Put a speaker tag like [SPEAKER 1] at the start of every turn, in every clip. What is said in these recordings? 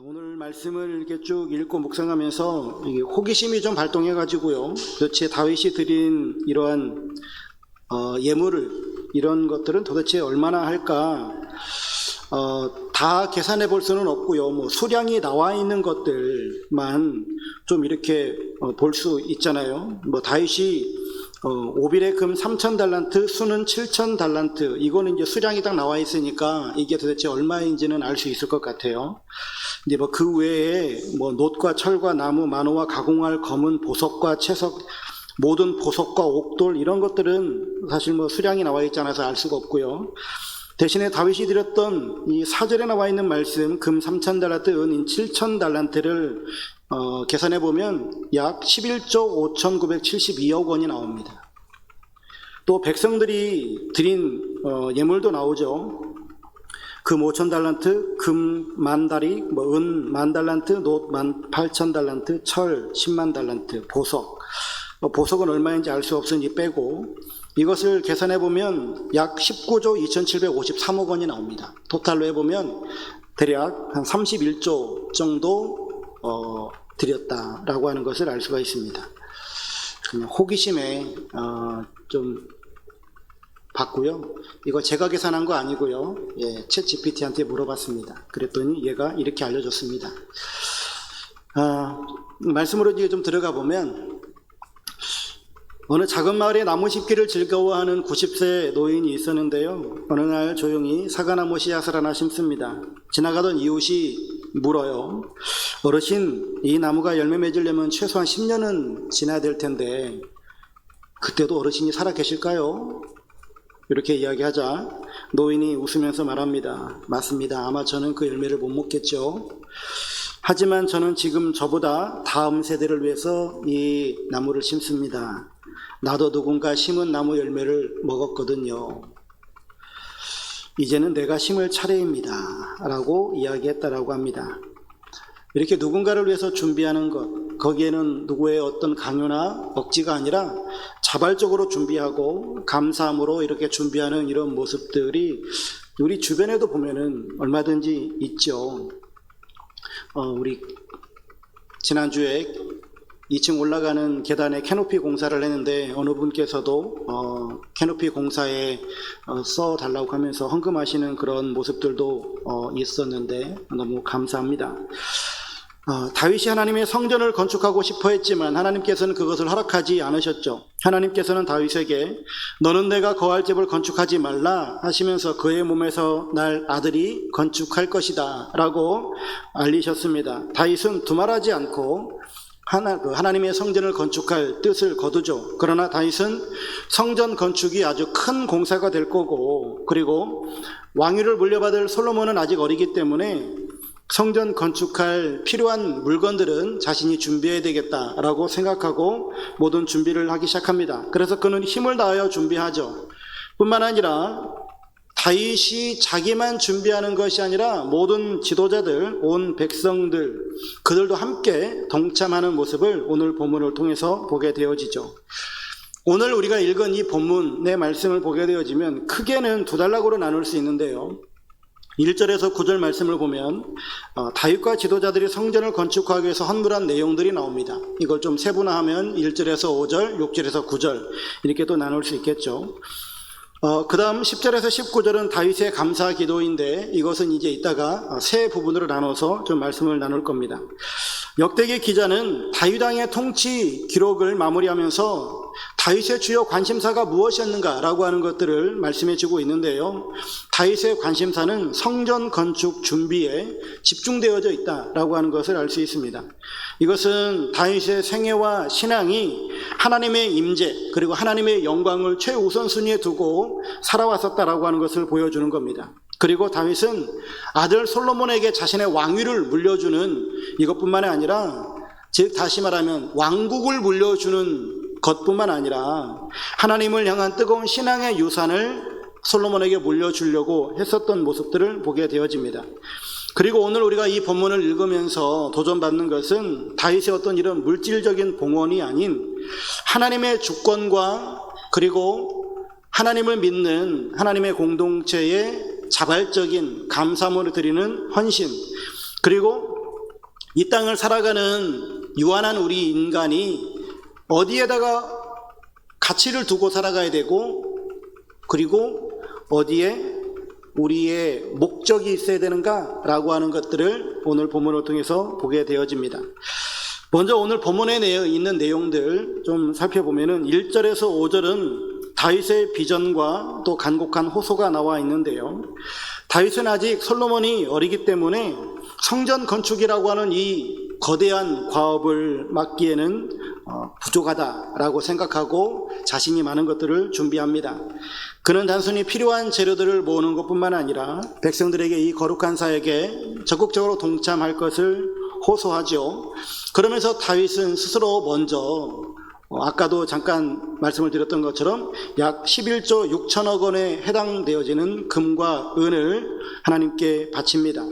[SPEAKER 1] 오늘 말씀을 이렇게 쭉 읽고 묵상하면서 이게 호기심이 좀 발동해가지고요. 도대체 다윗이 드린 이러한 예물을 이런 것들은 도대체 얼마나 할까? 다 계산해 볼 수는 없고요. 뭐 수량이 나와 있는 것들만 좀 이렇게 볼 수 있잖아요. 뭐 다윗이 오빌의 금 3,000달란트, 수는 7,000달란트. 이거는 이제 수량이 딱 나와 있으니까 이게 도대체 얼마인지는 알 수 있을 것 같아요. 근데 뭐 그 외에 뭐 놋과 철과 나무, 만호와 가공할 검은 보석과 채석, 모든 보석과 옥돌 이런 것들은 사실 뭐 수량이 나와 있지 않아서 알 수가 없고요. 대신에 다윗이 드렸던 이 4절에 나와 있는 말씀, 금 3,000달란트, 은 7,000달란트를 계산해 보면 약 11조 5,972억 원이 나옵니다. 또 백성들이 드린 예물도 나오죠. 금 5,000달란트, 금 10,000다리, 은 10,000달란트, 놋 18,000달란트, 철 100,000달란트, 보석. 보석은 얼마인지 알 수 없으니 빼고 이것을 계산해 보면 약 19조 2,753억 원이 나옵니다. 토탈로 해보면 대략 한 31조 정도 드렸다라고 하는 것을 알 수가 있습니다. 그냥 호기심에 좀 봤고요. 이거 제가 계산한 거 아니고요. 챗 GPT한테 물어봤습니다. 그랬더니 얘가 이렇게 알려줬습니다. 말씀으로 이제 좀 들어가 보면 어느 작은 마을에 나무 심기를 즐거워하는 90세 노인이 있었는데요. 어느 날 조용히 사과나무 씨앗을 하나 심습니다. 지나가던 이웃이 물어요. 어르신, 이 나무가 열매 맺으려면 최소한 10년은 지나야 될 텐데 그때도 어르신이 살아 계실까요? 이렇게 이야기하자 노인이 웃으면서 말합니다. 맞습니다. 아마 저는 그 열매를 못 먹겠죠. 하지만 저는 지금 저보다 다음 세대를 위해서 이 나무를 심습니다. 나도 누군가 심은 나무 열매를 먹었거든요. 이제는 내가 심을 차례입니다. 라고 이야기했다라고 합니다. 이렇게 누군가를 위해서 준비하는 것, 거기에는 누구의 어떤 강요나 억지가 아니라 자발적으로 준비하고 감사함으로 이렇게 준비하는 이런 모습들이 우리 주변에도 보면은 얼마든지 있죠. 우리 지난주에 2층 올라가는 계단에 캐노피 공사를 했는데 어느 분께서도 캐노피 공사에 써달라고 하면서 헌금하시는 그런 모습들도 있었는데 너무 감사합니다. 다윗이 하나님의 성전을 건축하고 싶어 했지만 하나님께서는 그것을 허락하지 않으셨죠. 하나님께서는 다윗에게 너는 내가 거할 집을 건축하지 말라 하시면서 그의 몸에서 날 아들이 건축할 것이다 라고 알리셨습니다. 다윗은 두말하지 않고 하나님의 성전을 건축할 뜻을 거두죠. 그러나 다윗은 성전 건축이 아주 큰 공사가 될 거고, 그리고 왕위를 물려받을 솔로몬은 아직 어리기 때문에 성전 건축할 필요한 물건들은 자신이 준비해야 되겠다라고 생각하고 모든 준비를 하기 시작합니다. 그래서 그는 힘을 다하여 준비하죠. 뿐만 아니라 다윗이 자기만 준비하는 것이 아니라 모든 지도자들, 온 백성들, 그들도 함께 동참하는 모습을 오늘 본문을 통해서 보게 되어지죠. 오늘 우리가 읽은 이 본문의 말씀을 보게 되어지면 크게는 두 단락으로 나눌 수 있는데요. 1절에서 9절 말씀을 보면 다윗과 지도자들이 성전을 건축하기 위해서 헌물한 내용들이 나옵니다. 이걸 좀 세분화하면 1절에서 5절, 6절에서 9절 이렇게 또 나눌 수 있겠죠. 그 다음 10절에서 19절은 다윗의 감사 기도인데 이것은 이제 이따가 세 부분으로 나눠서 좀 말씀을 나눌 겁니다. 역대기 기자는 다윗 왕의 통치 기록을 마무리하면서 다윗의 주요 관심사가 무엇이었는가라고 하는 것들을 말씀해 주고 있는데요. 다윗의 관심사는 성전 건축 준비에 집중되어져 있다라고 하는 것을 알 수 있습니다. 이것은 다윗의 생애와 신앙이 하나님의 임재 그리고 하나님의 영광을 최우선순위에 두고 살아왔었다라고 하는 것을 보여주는 겁니다. 그리고 다윗은 아들 솔로몬에게 자신의 왕위를 물려주는 이것뿐만 아니라 즉 다시 말하면 왕국을 물려주는 것뿐만 아니라 하나님을 향한 뜨거운 신앙의 유산을 솔로몬에게 물려주려고 했었던 모습들을 보게 되어집니다. 그리고 오늘 우리가 이 본문을 읽으면서 도전받는 것은 다윗의 어떤 이런 물질적인 봉헌이 아닌 하나님의 주권과 그리고 하나님을 믿는 하나님의 공동체의 자발적인 감사함으로 드리는 헌신, 그리고 이 땅을 살아가는 유한한 우리 인간이 어디에다가 가치를 두고 살아가야 되고, 그리고 어디에 우리의 목적이 있어야 되는가라고 하는 것들을 오늘 본문을 통해서 보게 되어집니다. 먼저 오늘 본문에 있는 내용들 좀 살펴보면은 1절에서 5절은 다윗의 비전과 또 간곡한 호소가 나와 있는데요. 다윗은 아직 솔로몬이 어리기 때문에 성전 건축이라고 하는 이 거대한 과업을 맡기에는 부족하다라고 생각하고 자신이 많은 것들을 준비합니다. 그는 단순히 필요한 재료들을 모으는 것뿐만 아니라 백성들에게 이 거룩한 사역에 적극적으로 동참할 것을 호소하죠. 그러면서 다윗은 스스로 먼저 아까도 잠깐 말씀을 드렸던 것처럼 약 11조 6천억 원에 해당되어지는 금과 은을 하나님께 바칩니다.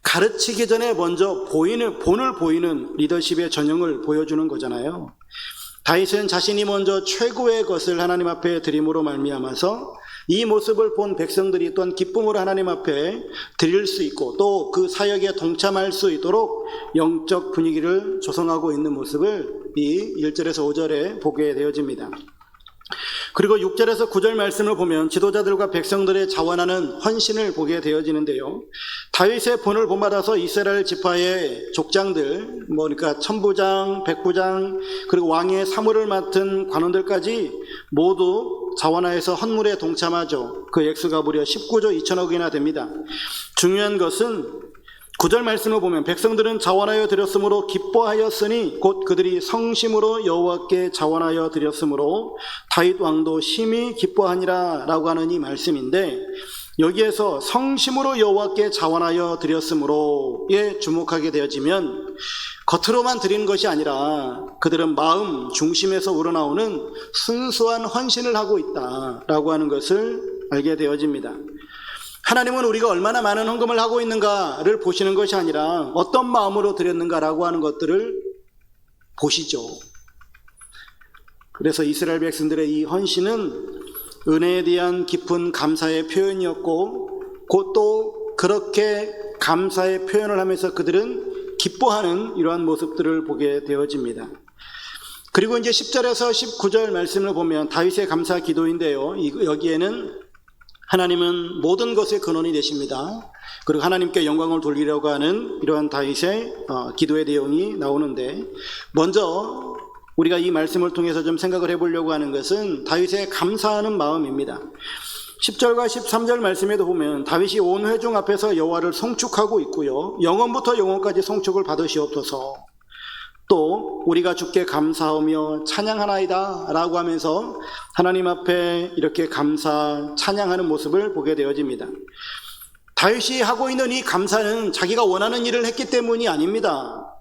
[SPEAKER 1] 가르치기 전에 먼저 본을 보이는 리더십의 전형을 보여주는 거잖아요. 다윗은 자신이 먼저 최고의 것을 하나님 앞에 드림으로 말미암아서 이 모습을 본 백성들이 또한 기쁨으로 하나님 앞에 드릴 수 있고 또 그 사역에 동참할 수 있도록 영적 분위기를 조성하고 있는 모습을 이 1절에서 5절에 보게 되어집니다. 그리고 6절에서 9절 말씀을 보면 지도자들과 백성들의 자원하는 헌신을 보게 되어지는데요. 다윗의 본을 본받아서 이스라엘 지파의 족장들, 그러니까 천부장, 백부장, 그리고 왕의 사무를 맡은 관원들까지 모두 자원하여서 헌물에 동참하죠. 그 액수가 무려 19조 2천억이나 됩니다. 중요한 것은 9절 말씀을 보면 백성들은 자원하여 드렸으므로 기뻐하였으니 곧 그들이 성심으로 여호와께 자원하여 드렸으므로 다윗 왕도 심히 기뻐하니라 라고 하는 이 말씀인데, 여기에서 성심으로 여호와께 자원하여 드렸으므로에 주목하게 되어지면 겉으로만 드리는 것이 아니라 그들은 마음 중심에서 우러나오는 순수한 헌신을 하고 있다라고 하는 것을 알게 되어집니다. 하나님은 우리가 얼마나 많은 헌금을 하고 있는가를 보시는 것이 아니라 어떤 마음으로 드렸는가라고 하는 것들을 보시죠. 그래서 이스라엘 백성들의 이 헌신은 은혜에 대한 깊은 감사의 표현이었고, 곧 또 그렇게 감사의 표현을 하면서 그들은 기뻐하는 이러한 모습들을 보게 되어집니다. 그리고 이제 10절에서 19절 말씀을 보면 다윗의 감사 기도인데요. 여기에는 하나님은 모든 것의 근원이 되십니다. 그리고 하나님께 영광을 돌리려고 하는 이러한 다윗의 기도의 내용이 나오는데, 먼저 우리가 이 말씀을 통해서 좀 생각을 해보려고 하는 것은 다윗의 감사하는 마음입니다. 10절과 13절 말씀에도 보면 다윗이 온 회중 앞에서 여호와를 송축하고 있고요, 영원부터 영원까지 송축을 받으시옵소서, 또 우리가 주께 감사하며 찬양하나이다 라고 하면서 하나님 앞에 이렇게 감사 찬양하는 모습을 보게 되어집니다. 다윗이 하고 있는 이 감사는 자기가 원하는 일을 했기 때문이 아닙니다.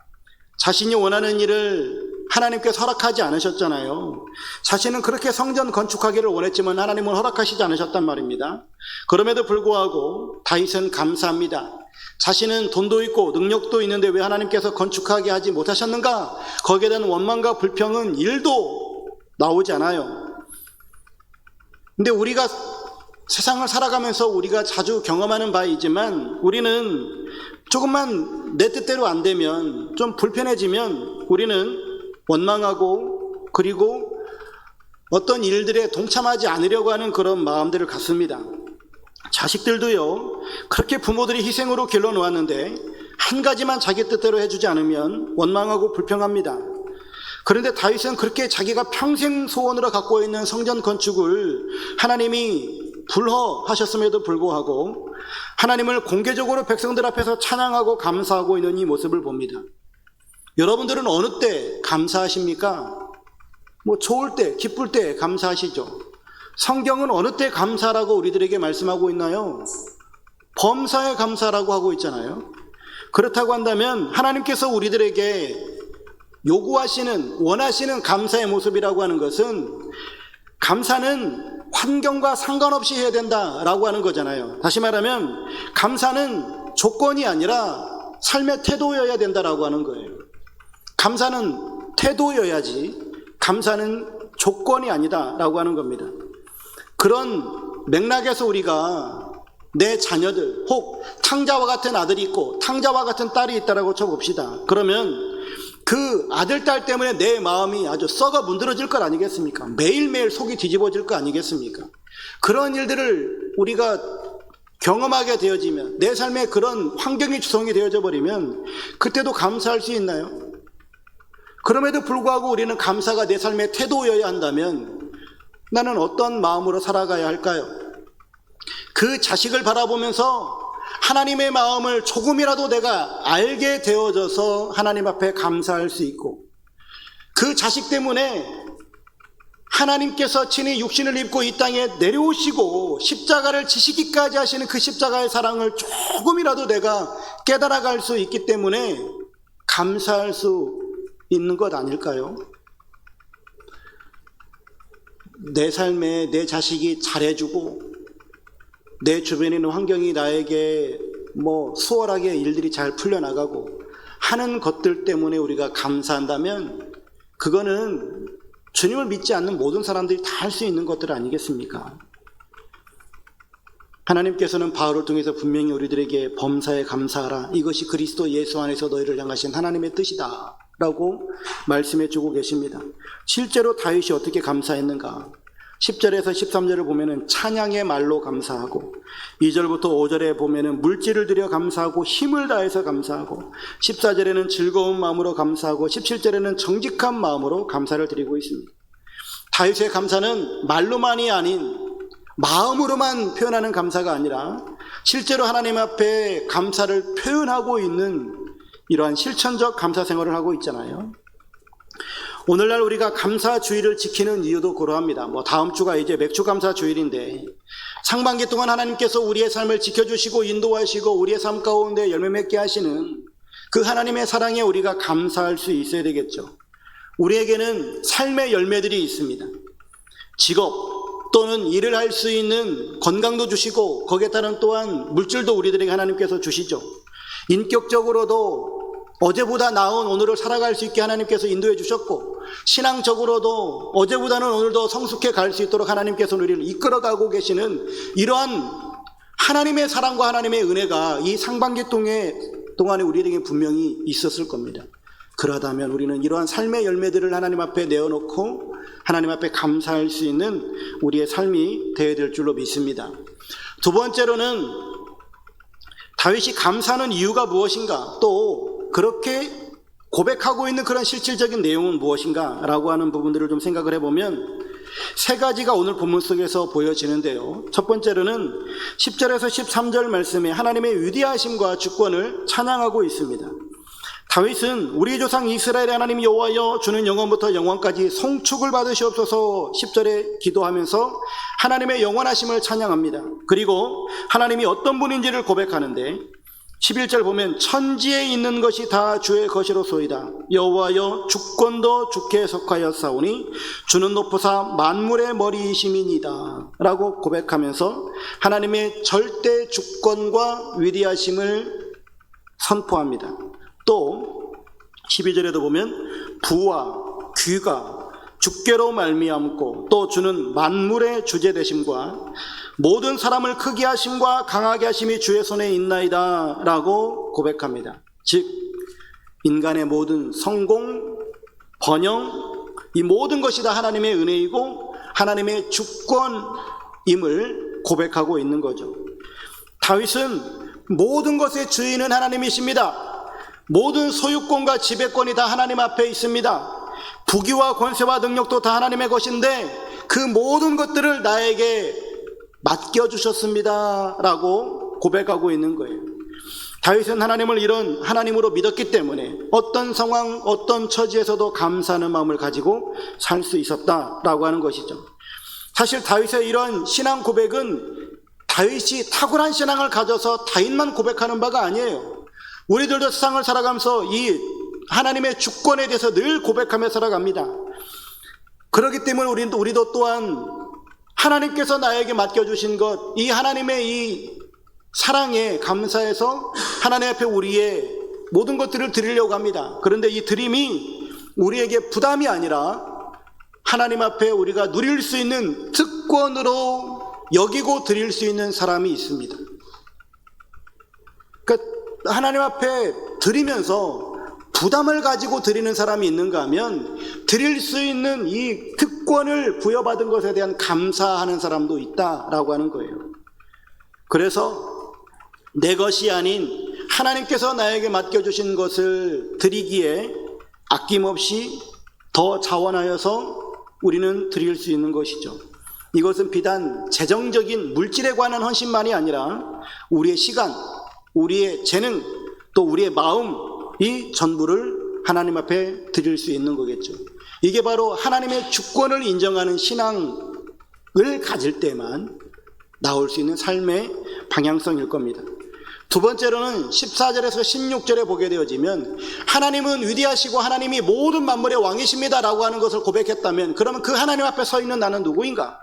[SPEAKER 1] 자신이 원하는 일을 하나님께 허락하지 않으셨잖아요. 자신은 그렇게 성전 건축하기를 원했지만 하나님은 허락하시지 않으셨단 말입니다. 그럼에도 불구하고 다윗은 감사합니다. 자신은 돈도 있고 능력도 있는데 왜 하나님께서 건축하게 하지 못하셨는가? 거기에 대한 원망과 불평은 1도 나오지 않아요. 근데 우리가 세상을 살아가면서 우리가 자주 경험하는 바이지만, 우리는 조금만 내 뜻대로 안 되면, 좀 불편해지면 우리는 원망하고, 그리고 어떤 일들에 동참하지 않으려고 하는 그런 마음들을 갖습니다. 자식들도요, 그렇게 부모들이 희생으로 길러놓았는데 한 가지만 자기 뜻대로 해주지 않으면 원망하고 불평합니다. 그런데 다윗은 그렇게 자기가 평생 소원으로 갖고 있는 성전 건축을 하나님이 불허하셨음에도 불구하고 하나님을 공개적으로 백성들 앞에서 찬양하고 감사하고 있는 이 모습을 봅니다. 여러분들은 어느 때 감사하십니까? 좋을 때, 기쁠 때 감사하시죠. 성경은 어느 때 감사라고 우리들에게 말씀하고 있나요? 범사에 감사라고 하고 있잖아요. 그렇다고 한다면 하나님께서 우리들에게 요구하시는, 원하시는 감사의 모습이라고 하는 것은, 감사는 환경과 상관없이 해야 된다라고 하는 거잖아요. 다시 말하면 감사는 조건이 아니라 삶의 태도여야 된다라고 하는 거예요. 감사는 태도여야지 감사는 조건이 아니다라고 하는 겁니다. 그런 맥락에서 우리가 내 자녀들, 혹 탕자와 같은 아들이 있고 탕자와 같은 딸이 있다라고 쳐봅시다. 그러면 그 아들, 딸 때문에 내 마음이 아주 썩어 문드러질 것 아니겠습니까? 매일매일 속이 뒤집어질 거 아니겠습니까? 그런 일들을 우리가 경험하게 되어지면, 내 삶에 그런 환경이 조성이 되어져 버리면 그때도 감사할 수 있나요? 그럼에도 불구하고 우리는 감사가 내 삶의 태도여야 한다면 나는 어떤 마음으로 살아가야 할까요? 그 자식을 바라보면서 하나님의 마음을 조금이라도 내가 알게 되어져서 하나님 앞에 감사할 수 있고, 그 자식 때문에 하나님께서 친히 육신을 입고 이 땅에 내려오시고 십자가를 지시기까지 하시는 그 십자가의 사랑을 조금이라도 내가 깨달아갈 수 있기 때문에 감사할 수 있는 것 아닐까요? 내 삶에 내 자식이 잘해주고 내 주변에 있는 환경이 나에게 수월하게 일들이 잘 풀려나가고 하는 것들 때문에 우리가 감사한다면 그거는 주님을 믿지 않는 모든 사람들이 다 할 수 있는 것들 아니겠습니까? 하나님께서는 바울을 통해서 분명히 우리들에게 범사에 감사하라, 이것이 그리스도 예수 안에서 너희를 향하신 하나님의 뜻이다 라고 말씀해 주고 계십니다. 실제로 다윗이 어떻게 감사했는가? 10절에서 13절을 보면은 찬양의 말로 감사하고, 2절부터 5절에 보면은 물질을 들여 감사하고 힘을 다해서 감사하고, 14절에는 즐거운 마음으로 감사하고, 17절에는 정직한 마음으로 감사를 드리고 있습니다. 다윗의 감사는 말로만이 아닌 마음으로만 표현하는 감사가 아니라 실제로 하나님 앞에 감사를 표현하고 있는 이러한 실천적 감사 생활을 하고 있잖아요. 오늘날 우리가 감사주의를 지키는 이유도 그러합니다. 다음 주가 이제 맥주감사주일인데 상반기 동안 하나님께서 우리의 삶을 지켜주시고 인도하시고 우리의 삶 가운데 열매 맺게 하시는 그 하나님의 사랑에 우리가 감사할 수 있어야 되겠죠. 우리에게는 삶의 열매들이 있습니다. 직업 또는 일을 할 수 있는 건강도 주시고 거기에 따른 또한 물질도 우리들에게 하나님께서 주시죠. 인격적으로도 어제보다 나은 오늘을 살아갈 수 있게 하나님께서 인도해 주셨고, 신앙적으로도 어제보다는 오늘도 성숙해 갈 수 있도록 하나님께서 우리를 이끌어가고 계시는 이러한 하나님의 사랑과 하나님의 은혜가 이 상반기 동안에 우리에게 분명히 있었을 겁니다. 그러다면 우리는 이러한 삶의 열매들을 하나님 앞에 내어놓고 하나님 앞에 감사할 수 있는 우리의 삶이 되어야 될 줄로 믿습니다. 두 번째로는 다윗이 감사하는 이유가 무엇인가, 또 그렇게 고백하고 있는 그런 실질적인 내용은 무엇인가 라고 하는 부분들을 좀 생각을 해보면 세 가지가 오늘 본문 속에서 보여지는데요. 첫 번째로는 10절에서 13절 말씀에 하나님의 위대하심과 주권을 찬양하고 있습니다. 다윗은 우리 조상 이스라엘의 하나님 여호와여, 주는 영원부터 영원까지 송축을 받으시옵소서 10절에 기도하면서 하나님의 영원하심을 찬양합니다. 그리고 하나님이 어떤 분인지를 고백하는데 11절 보면 천지에 있는 것이 다 주의 것이로소이다. 여호와여, 주권도 주께 속하였사오니 주는 높으사 만물의 머리이심이니이다 라고 고백하면서 하나님의 절대 주권과 위대하심을 선포합니다. 또 12절에도 보면 부와 귀가 주께로 말미암고 또 주는 만물의 주제 되심과 모든 사람을 크게 하심과 강하게 하심이 주의 손에 있나이다 라고 고백합니다. 즉 인간의 모든 성공, 번영, 이 모든 것이 다 하나님의 은혜이고 하나님의 주권임을 고백하고 있는 거죠. 다윗은 모든 것의 주인은 하나님이십니다. 모든 소유권과 지배권이 다 하나님 앞에 있습니다. 부귀와 권세와 능력도 다 하나님의 것인데 그 모든 것들을 나에게 맡겨주셨습니다 라고 고백하고 있는 거예요. 다윗은 하나님을 이런 하나님으로 믿었기 때문에 어떤 상황, 어떤 처지에서도 감사하는 마음을 가지고 살 수 있었다라고 하는 것이죠. 사실 다윗의 이런 신앙 고백은 다윗이 탁월한 신앙을 가져서 다윗만 고백하는 바가 아니에요. 우리들도 세상을 살아가면서 이 하나님의 주권에 대해서 늘 고백하며 살아갑니다. 그렇기 때문에 우리도 또한 하나님께서 나에게 맡겨주신 것, 이 하나님의 이 사랑에 감사해서 하나님 앞에 우리의 모든 것들을 드리려고 합니다. 그런데 이 드림이 우리에게 부담이 아니라 하나님 앞에 우리가 누릴 수 있는 특권으로 여기고 드릴 수 있는 사람이 있습니다. 그러니까 하나님 앞에 드리면서 부담을 가지고 드리는 사람이 있는가 하면 드릴 수 있는 이 특권을 부여받은 것에 대한 감사하는 사람도 있다라고 하는 거예요. 그래서 내 것이 아닌 하나님께서 나에게 맡겨주신 것을 드리기에 아낌없이 더 자원하여서 우리는 드릴 수 있는 것이죠. 이것은 비단 재정적인 물질에 관한 헌신만이 아니라 우리의 시간, 우리의 재능, 또 우리의 마음, 이 전부를 하나님 앞에 드릴 수 있는 거겠죠. 이게 바로 하나님의 주권을 인정하는 신앙을 가질 때만 나올 수 있는 삶의 방향성일 겁니다. 두 번째로는 14절에서 16절에 보게 되어지면 하나님은 위대하시고 하나님이 모든 만물의 왕이십니다 라고 하는 것을 고백했다면, 그러면 그 하나님 앞에 서 있는 나는 누구인가?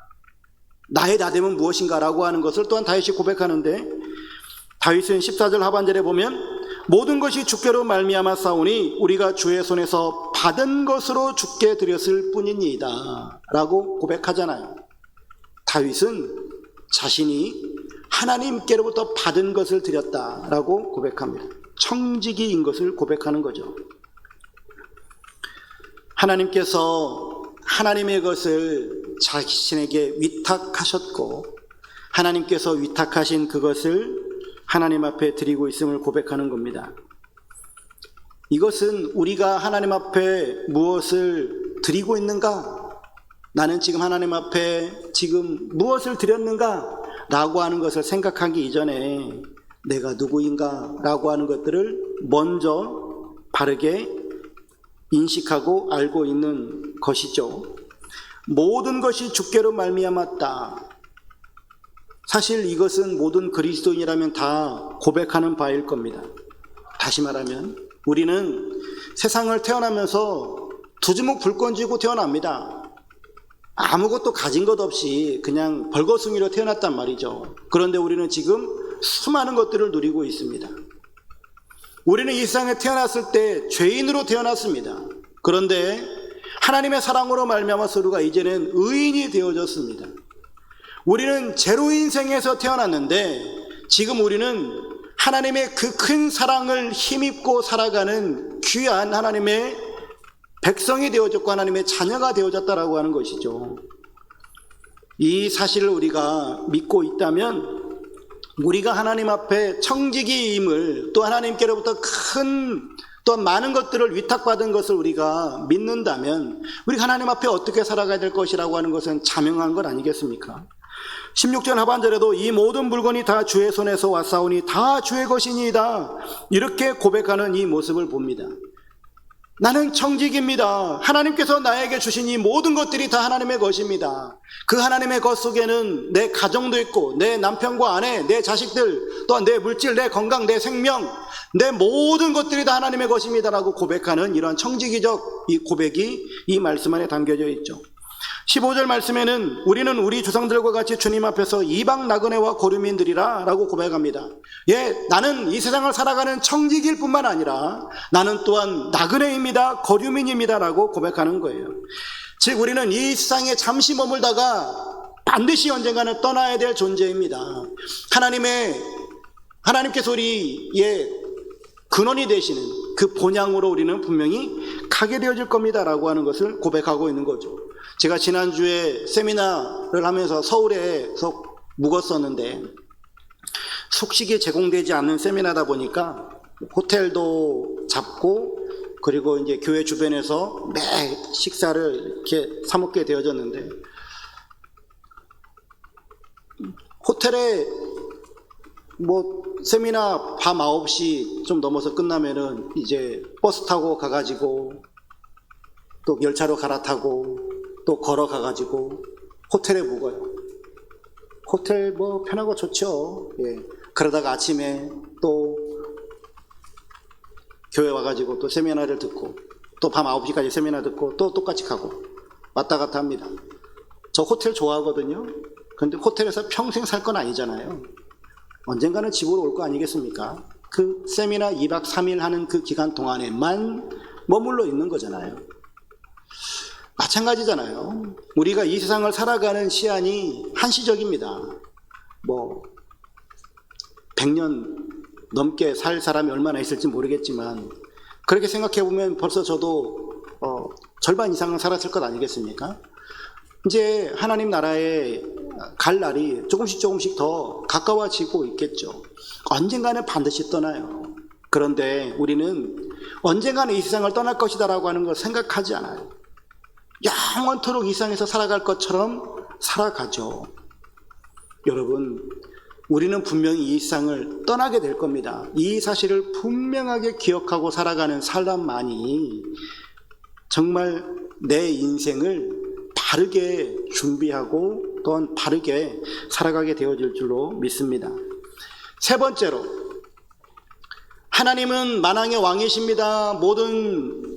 [SPEAKER 1] 나의 나됨은 무엇인가? 라고 하는 것을 또한 다윗이 고백하는데, 다윗은 14절 하반절에 보면 모든 것이 주께로 말미암아 싸우니 우리가 주의 손에서 받은 것으로 주께 드렸을 뿐이니이다 라고 고백하잖아요. 다윗은 자신이 하나님께로부터 받은 것을 드렸다라고 고백합니다. 청지기인 것을 고백하는 거죠. 하나님께서 하나님의 것을 자신에게 위탁하셨고 하나님께서 위탁하신 그것을 하나님 앞에 드리고 있음을 고백하는 겁니다. 이것은 우리가 하나님 앞에 무엇을 드리고 있는가? 나는 지금 하나님 앞에 지금 무엇을 드렸는가? 라고 하는 것을 생각하기 이전에 내가 누구인가? 라고 하는 것들을 먼저 바르게 인식하고 알고 있는 것이죠. 모든 것이 주께로 말미암았다. 사실 이것은 모든 그리스도인이라면 다 고백하는 바일 겁니다. 다시 말하면 우리는 세상을 태어나면서 두 주먹 불 쥐고 태어납니다. 아무것도 가진 것 없이 그냥 벌거숭이로 태어났단 말이죠. 그런데 우리는 지금 수많은 것들을 누리고 있습니다. 우리는 이 세상에 태어났을 때 죄인으로 태어났습니다. 그런데 하나님의 사랑으로 말미암아서 우리가 이제는 의인이 되어졌습니다. 우리는 제로 인생에서 태어났는데 지금 우리는 하나님의 그 큰 사랑을 힘입고 살아가는 귀한 하나님의 백성이 되어졌고 하나님의 자녀가 되어졌다라고 하는 것이죠. 이 사실을 우리가 믿고 있다면 우리가 하나님 앞에 청지기임을, 또 하나님께로부터 또 많은 것들을 위탁받은 것을 우리가 믿는다면 우리가 하나님 앞에 어떻게 살아가야 될 것이라고 하는 것은 자명한 것 아니겠습니까? 16절 하반절에도 이 모든 물건이 다 주의 손에서 왔사오니 다 주의 것이니이다, 이렇게 고백하는 이 모습을 봅니다. 나는 청지기입니다. 하나님께서 나에게 주신 이 모든 것들이 다 하나님의 것입니다. 그 하나님의 것 속에는 내 가정도 있고 내 남편과 아내, 내 자식들, 또한 내 물질, 내 건강, 내 생명, 내 모든 것들이 다 하나님의 것입니다라고 고백하는 이런 청지기적 이 고백이 이 말씀 안에 담겨져 있죠. 15절 말씀에는 우리는 우리 조상들과 같이 주님 앞에서 이방 나그네와 거류민들이라 라고 고백합니다. 나는 이 세상을 살아가는 청지기일 뿐만 아니라 나는 또한 나그네입니다, 거류민입니다 라고 고백하는 거예요. 즉 우리는 이 세상에 잠시 머물다가 반드시 언젠가는 떠나야 될 존재입니다. 하나님께서 우리의 근원이 되시는 그 본향으로 우리는 분명히 가게 되어질 겁니다 라고 하는 것을 고백하고 있는 거죠. 제가 지난주에 세미나를 하면서 서울에서 묵었었는데 숙식이 제공되지 않는 세미나다 보니까 호텔도 잡고 그리고 이제 교회 주변에서 매 식사를 이렇게 사 먹게 되어졌는데, 호텔에 세미나 밤 9시 좀 넘어서 끝나면은 이제 버스 타고 가가지고 또 열차로 갈아타고 또 걸어가가지고 호텔에 묵어요. 호텔 편하고 좋죠. 그러다가 아침에 또 교회 와가지고 또 세미나를 듣고 또 밤 9시까지 세미나 듣고 또 똑같이 가고 왔다 갔다 합니다. 저 호텔 좋아하거든요. 그런데 호텔에서 평생 살 건 아니잖아요. 언젠가는 집으로 올 거 아니겠습니까? 그 세미나 2박 3일 하는 그 기간 동안에만 머물러 있는 거잖아요. 마찬가지잖아요. 우리가 이 세상을 살아가는 시한이 한시적입니다. 100년 넘게 살 사람이 얼마나 있을지 모르겠지만 그렇게 생각해 보면 벌써 저도 절반 이상은 살았을 것 아니겠습니까? 이제 하나님 나라에 갈 날이 조금씩 더 가까워지고 있겠죠. 언젠가는 반드시 떠나요. 그런데 우리는 언젠가는 이 세상을 떠날 것이다라고 하는 걸 생각하지 않아요. 영원토록 이 세상에서 살아갈 것처럼 살아가죠. 여러분, 우리는 분명히 이 세상을 떠나게 될 겁니다. 이 사실을 분명하게 기억하고 살아가는 사람만이 정말 내 인생을 바르게 준비하고 또한 바르게 살아가게 되어질 줄로 믿습니다. 세 번째로, 하나님은 만왕의 왕이십니다. 모든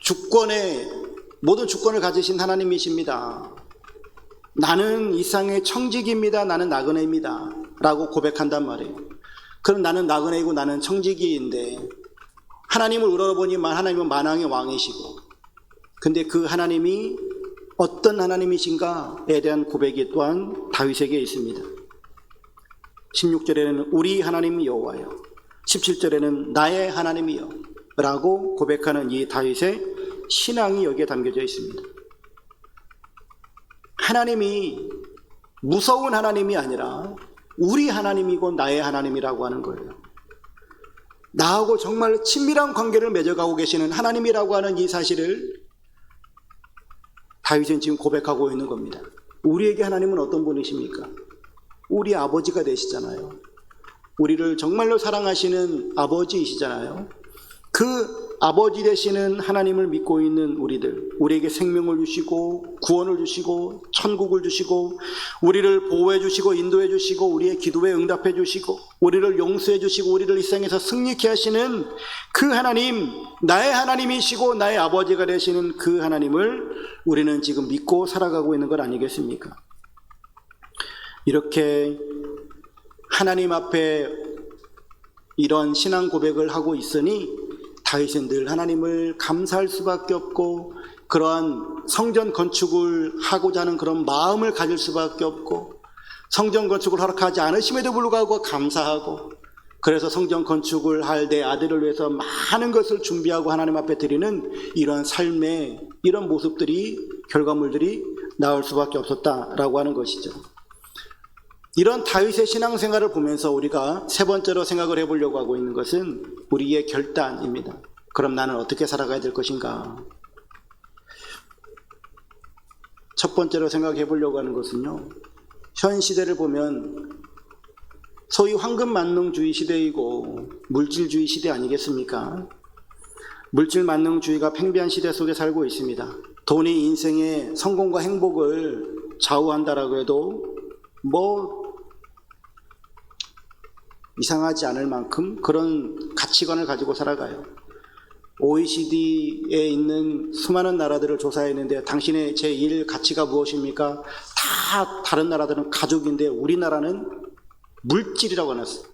[SPEAKER 1] 주권을 가지신 하나님이십니다. 나는 이 세상의 청지기입니다. 나는 나그네입니다. 라고 고백한단 말이에요. 그럼 나는 나그네이고 나는 청지기인데 하나님을 우러러보니만 하나님은 만왕의 왕이시고, 근데 그 하나님이 어떤 하나님이신가에 대한 고백이 또한 다윗에게 있습니다. 16절에는 우리 하나님 여호와여, 17절에는 나의 하나님이여 라고 고백하는 이 다윗의 신앙이 여기에 담겨져 있습니다. 하나님이 무서운 하나님이 아니라 우리 하나님이고 나의 하나님이라고 하는 거예요. 나하고 정말 친밀한 관계를 맺어가고 계시는 하나님이라고 하는 이 사실을 다윗은 지금 고백하고 있는 겁니다. 우리에게 하나님은 어떤 분이십니까? 우리 아버지가 되시잖아요. 우리를 정말로 사랑하시는 아버지이시잖아요. 그 아버지 되시는 하나님을 믿고 있는 우리에게 생명을 주시고 구원을 주시고 천국을 주시고 우리를 보호해 주시고 인도해 주시고 우리의 기도에 응답해 주시고 우리를 용서해 주시고 우리를 이 세상에서 승리케 하시는 그 하나님, 나의 하나님이시고 나의 아버지가 되시는 그 하나님을 우리는 지금 믿고 살아가고 있는 것 아니겠습니까? 이렇게 하나님 앞에 이런 신앙 고백을 하고 있으니 다윗은 늘 하나님을 감사할 수밖에 없고 그러한 성전 건축을 하고자 하는 그런 마음을 가질 수밖에 없고 성전 건축을 허락하지 않으심에도 불구하고 감사하고 그래서 성전 건축을 할 내 아들을 위해서 많은 것을 준비하고 하나님 앞에 드리는 이런 삶의 이런 모습들이 결과물들이 나올 수밖에 없었다라고 하는 것이죠. 이런 다윗의 신앙생활을 보면서 우리가 세 번째로 생각을 해보려고 하고 있는 것은 우리의 결단입니다. 그럼 나는 어떻게 살아가야 될 것인가? 첫 번째로 생각해 보려고 하는 것은요, 현 시대를 보면 소위 황금만능주의 시대이고 물질주의 시대 아니겠습니까? 물질만능주의가 팽배한 시대 속에 살고 있습니다. 돈이 인생의 성공과 행복을 좌우한다라고 해도 이상하지 않을 만큼 그런 가치관을 가지고 살아가요. OECD에 있는 수많은 나라들을 조사했는데 당신의 제1 가치가 무엇입니까? 다 다른 나라들은 가족인데 우리나라는 물질이라고 해놨어요.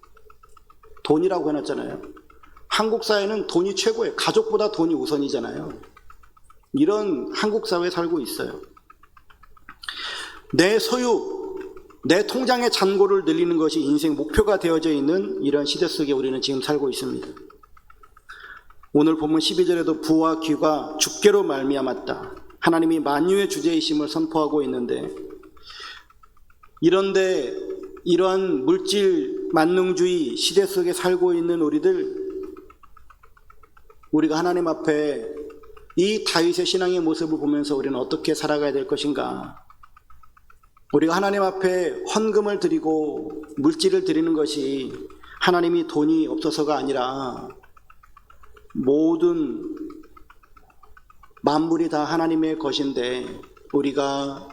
[SPEAKER 1] 돈이라고 해놨잖아요. 한국 사회는 돈이 최고예요. 가족보다 돈이 우선이잖아요. 이런 한국 사회에 살고 있어요. 내 소유, 내 통장의 잔고를 늘리는 것이 인생 목표가 되어져 있는 이런 시대 속에 우리는 지금 살고 있습니다. 오늘 본문 12절에도 부와 귀가 주께로 말미암았다. 하나님이 만유의 주제이심을 선포하고 있는데, 이런데 이러한 물질 만능주의 시대 속에 살고 있는 우리가 하나님 앞에 이 다윗의 신앙의 모습을 보면서 우리는 어떻게 살아가야 될 것인가? 우리가 하나님 앞에 헌금을 드리고 물질을 드리는 것이 하나님이 돈이 없어서가 아니라 모든 만물이 다 하나님의 것인데 우리가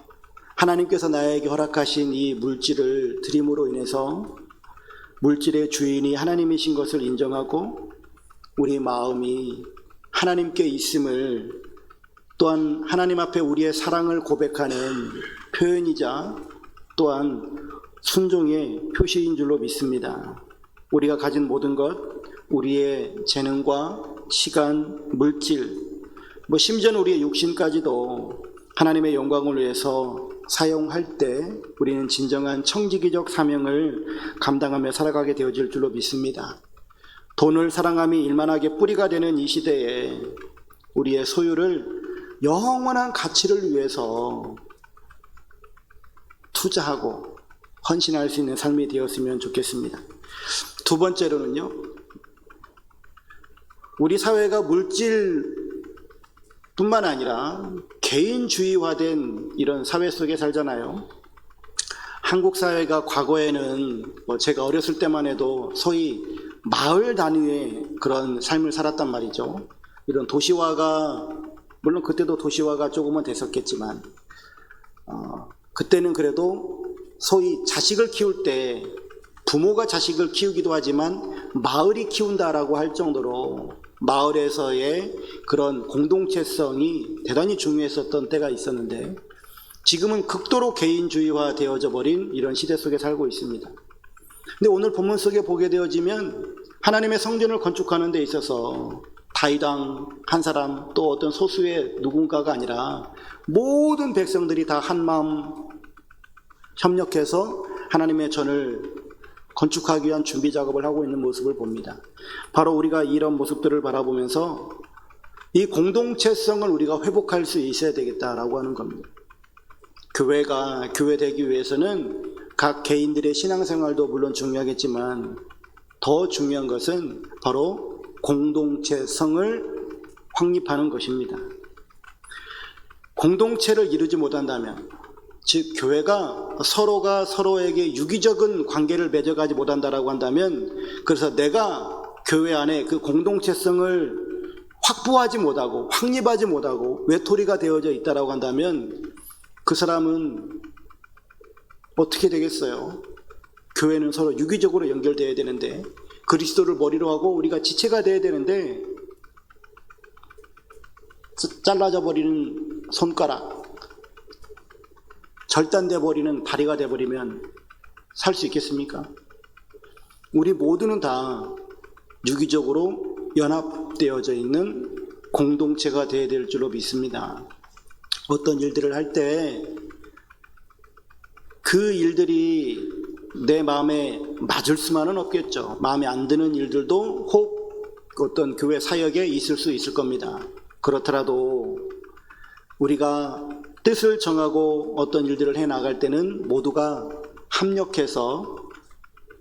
[SPEAKER 1] 하나님께서 나에게 허락하신 이 물질을 드림으로 인해서 물질의 주인이 하나님이신 것을 인정하고 우리 마음이 하나님께 있음을 또한 하나님 앞에 우리의 사랑을 고백하는 표현이자 또한 순종의 표시인 줄로 믿습니다. 우리가 가진 모든 것, 우리의 재능과 시간, 물질, 심지어는 우리의 육신까지도 하나님의 영광을 위해서 사용할 때 우리는 진정한 청지기적 사명을 감당하며 살아가게 되어질 줄로 믿습니다. 돈을 사랑함이 일만하게 뿌리가 되는 이 시대에 우리의 소유를 영원한 가치를 위해서 투자하고 헌신할 수 있는 삶이 되었으면 좋겠습니다. 두 번째로는요, 우리 사회가 물질뿐만 아니라 개인주의화된 이런 사회 속에 살잖아요. 한국 사회가 과거에는 제가 어렸을 때만 해도 소위 마을 단위의 그런 삶을 살았단 말이죠. 이런 도시화가, 물론 그때도 도시화가 조금은 됐었겠지만 그때는 그래도 소위 자식을 키울 때 부모가 자식을 키우기도 하지만 마을이 키운다라고 할 정도로 마을에서의 그런 공동체성이 대단히 중요했었던 때가 있었는데, 지금은 극도로 개인주의화 되어져 버린 이런 시대 속에 살고 있습니다. 근데 오늘 본문 속에 보게 되어지면 하나님의 성전을 건축하는 데 있어서 다윗왕 한 사람 또 어떤 소수의 누군가가 아니라 모든 백성들이 다 한마음 협력해서 하나님의 전을 건축하기 위한 준비 작업을 하고 있는 모습을 봅니다. 바로 우리가 이런 모습들을 바라보면서 이 공동체성을 우리가 회복할 수 있어야 되겠다라고 하는 겁니다. 교회가 교회되기 위해서는 각 개인들의 신앙생활도 물론 중요하겠지만 더 중요한 것은 바로 공동체성을 확립하는 것입니다. 공동체를 이루지 못한다면, 즉 교회가 서로가 서로에게 유기적인 관계를 맺어가지 못한다라고 한다면, 그래서 내가 교회 안에 그 공동체성을 확보하지 못하고 확립하지 못하고 외톨이가 되어져 있다라고 한다면 그 사람은 어떻게 되겠어요? 교회는 서로 유기적으로 연결되어야 되는데, 그리스도를 머리로 하고 우리가 지체가 되어야 되는데 잘라져 버리는 손가락, 절단돼 버리는 다리가 돼 버리면 살 수 있겠습니까? 우리 모두는 다 유기적으로 연합되어져 있는 공동체가 되어야 될 줄로 믿습니다. 어떤 일들을 할 때 그 일들이 내 마음에 맞을 수만은 없겠죠. 마음에 안 드는 일들도 혹 어떤 교회 사역에 있을 수 있을 겁니다. 그렇더라도 우리가 뜻을 정하고 어떤 일들을 해나갈 때는 모두가 합력해서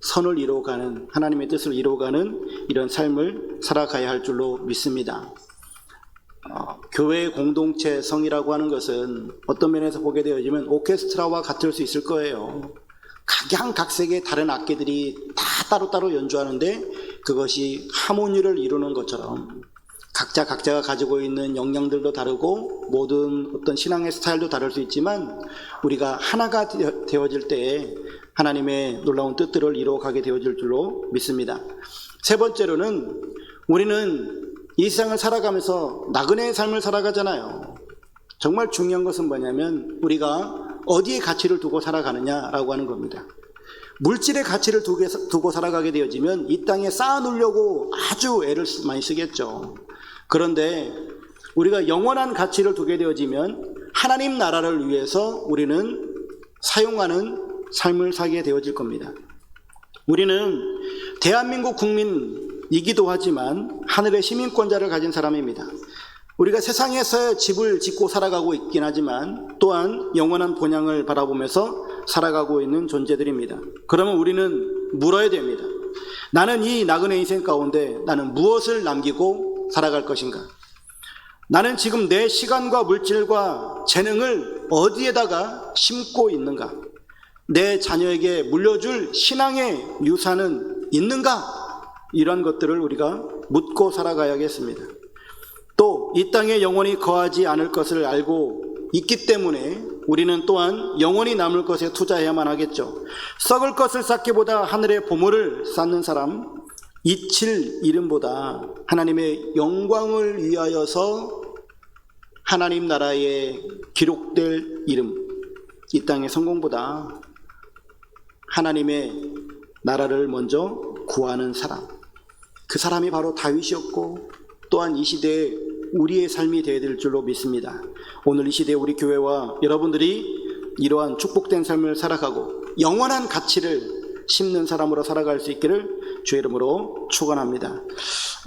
[SPEAKER 1] 선을 이루어가는, 하나님의 뜻을 이루어가는 이런 삶을 살아가야 할 줄로 믿습니다. 교회의 공동체성이라고 하는 것은 어떤 면에서 보게 되어지면 오케스트라와 같을 수 있을 거예요. 각양각색의 다른 악기들이 다 따로따로 연주하는데 그것이 하모니를 이루는 것처럼 각자가 가지고 있는 역량들도 다르고 모든 어떤 신앙의 스타일도 다를 수 있지만 우리가 하나가 되어질 때에 하나님의 놀라운 뜻들을 이루어가게 되어질 줄로 믿습니다. 세 번째로는 우리는 이 세상을 살아가면서 나그네의 삶을 살아가잖아요. 정말 중요한 것은 뭐냐면 우리가 어디에 가치를 두고 살아가느냐라고 하는 겁니다. 물질의 가치를 두고 살아가게 되어지면 이 땅에 쌓아놓으려고 아주 애를 많이 쓰겠죠. 그런데 우리가 영원한 가치를 두게 되어지면 하나님 나라를 위해서 우리는 사용하는 삶을 살게 되어질 겁니다. 우리는 대한민국 국민이기도 하지만 하늘의 시민권자를 가진 사람입니다. 우리가 세상에서 집을 짓고 살아가고 있긴 하지만 또한 영원한 본향을 바라보면서 살아가고 있는 존재들입니다. 그러면 우리는 물어야 됩니다. 나는 이 나그네 인생 가운데 나는 무엇을 남기고 살아갈 것인가? 나는 지금 내 시간과 물질과 재능을 어디에다가 심고 있는가? 내 자녀에게 물려줄 신앙의 유산은 있는가? 이런 것들을 우리가 묻고 살아가야겠습니다. 또 이 땅에 영원히 거하지 않을 것을 알고 있기 때문에 우리는 또한 영원히 남을 것에 투자해야만 하겠죠. 썩을 것을 쌓기보다 하늘의 보물을 쌓는 사람, 잊힐 이름보다 하나님의 영광을 위하여서 하나님 나라에 기록될 이름, 이 땅의 성공보다 하나님의 나라를 먼저 구하는 사람, 그 사람이 바로 다윗이었고 또한 이 시대에 우리의 삶이 되어야 될 줄로 믿습니다. 오늘 이 시대에 우리 교회와 여러분들이 이러한 축복된 삶을 살아가고 영원한 가치를 심는 사람으로 살아갈 수 있기를 주의 이름으로 축원합니다.